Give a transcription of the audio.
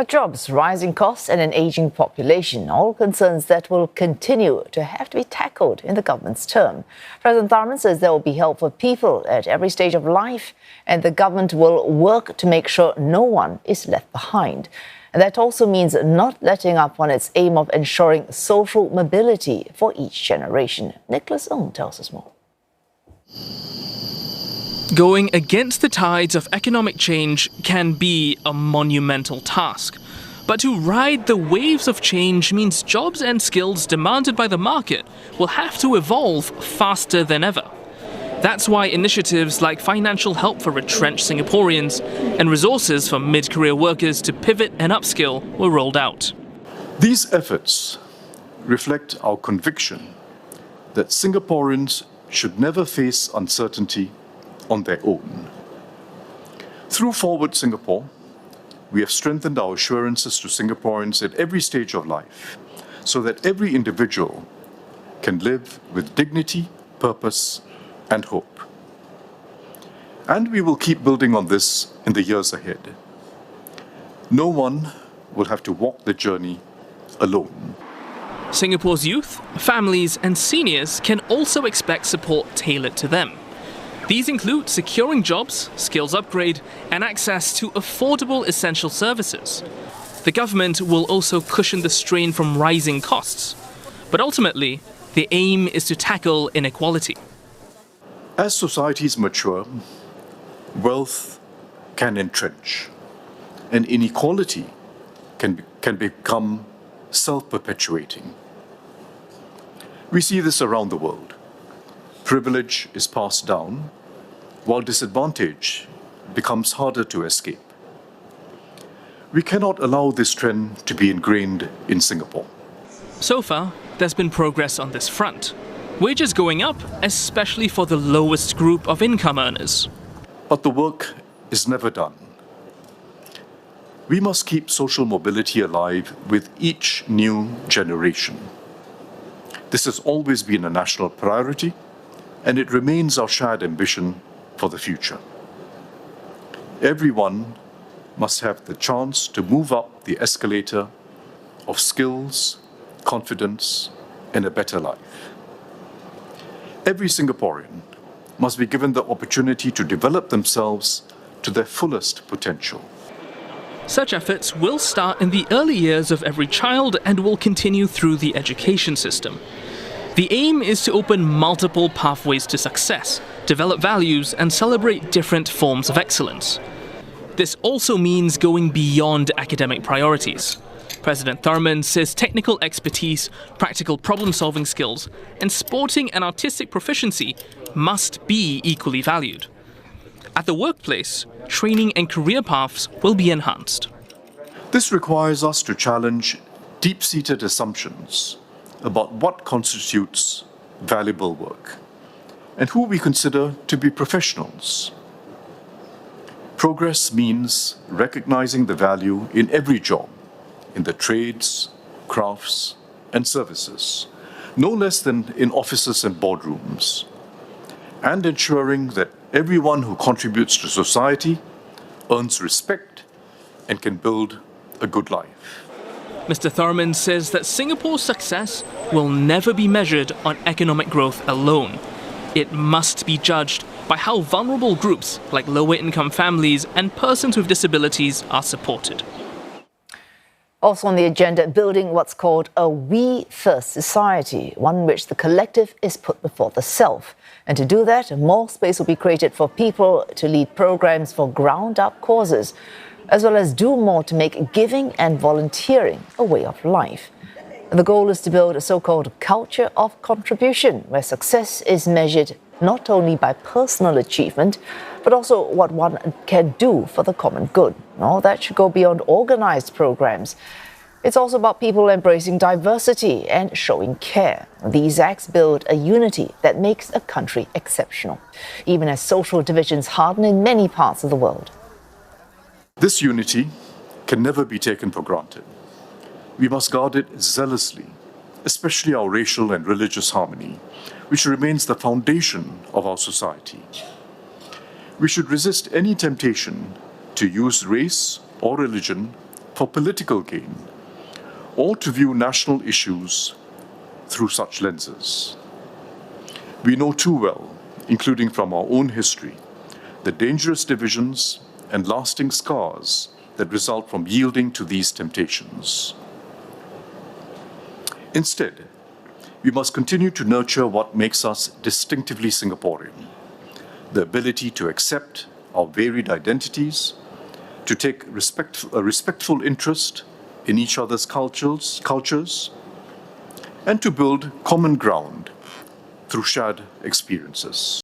Jobs, rising costs and an aging population, all concerns that will continue to have to be tackled in the government's term. President Tharman says there will be help for people at every stage of life, and the government will work to make sure no one is left behind. And that also means not letting up on its aim of ensuring social mobility for each generation. Nicolas Ng tells us more. Going against the tides of economic change can be a monumental task. But to ride the waves of change means jobs and skills demanded by the market will have to evolve faster than ever. That's why initiatives like financial help for retrenched Singaporeans and resources for mid-career workers to pivot and upskill were rolled out. These efforts reflect our conviction that Singaporeans should never face uncertainty on their own. Through Forward Singapore, we have strengthened our assurances to Singaporeans at every stage of life so that every individual can live with dignity, purpose, and hope. And we will keep building on this in the years ahead. No one will have to walk the journey alone. Singapore's youth, families, and seniors can also expect support tailored to them. These include securing jobs, skills upgrade, and access to affordable essential services. The government will also cushion the strain from rising costs. But ultimately, the aim is to tackle inequality. As societies mature, wealth can entrench, and inequality can become self-perpetuating. We see this around the world. Privilege is passed down, while disadvantage becomes harder to escape. We cannot allow this trend to be ingrained in Singapore. So far, there's been progress on this front. Wages going up, especially for the lowest group of income earners. But the work is never done. We must keep social mobility alive with each new generation. This has always been a national priority, and it remains our shared ambition for the future. Everyone must have the chance to move up the escalator of skills, confidence, and a better life. Every Singaporean must be given the opportunity to develop themselves to their fullest potential. Such efforts will start in the early years of every child and will continue through the education system. The aim is to open multiple pathways to success, develop values, and celebrate different forms of excellence. This also means going beyond academic priorities. President Tharman says technical expertise, practical problem-solving skills, and sporting and artistic proficiency must be equally valued. At the workplace, training and career paths will be enhanced. This requires us to challenge deep-seated assumptions about what constitutes valuable work and who we consider to be professionals. Progress means recognizing the value in every job, in the trades, crafts, and services, no less than in offices and boardrooms, and ensuring that everyone who contributes to society earns respect and can build a good life. Mr. Tharman says that Singapore's success will never be measured on economic growth alone. It must be judged by how vulnerable groups like lower-income families and persons with disabilities are supported. Also on the agenda, building what's called a we-first society, one in which the collective is put before the self. And to do that, more space will be created for people to lead programs for ground-up causes, as well as do more to make giving and volunteering a way of life. The goal is to build a so-called culture of contribution, where success is measured not only by personal achievement, but also what one can do for the common good. All that should go beyond organized programs. It's also about people embracing diversity and showing care. These acts build a unity that makes a country exceptional, even as social divisions harden in many parts of the world. This unity can never be taken for granted. We must guard it zealously, especially our racial and religious harmony, which remains the foundation of our society. We should resist any temptation to use race or religion for political gain, or to view national issues through such lenses. We know too well, including from our own history, the dangerous divisions and lasting scars that result from yielding to these temptations. Instead, we must continue to nurture what makes us distinctively Singaporean: the ability to accept our varied identities, to take a respectful interest in each other's cultures, and to build common ground through shared experiences.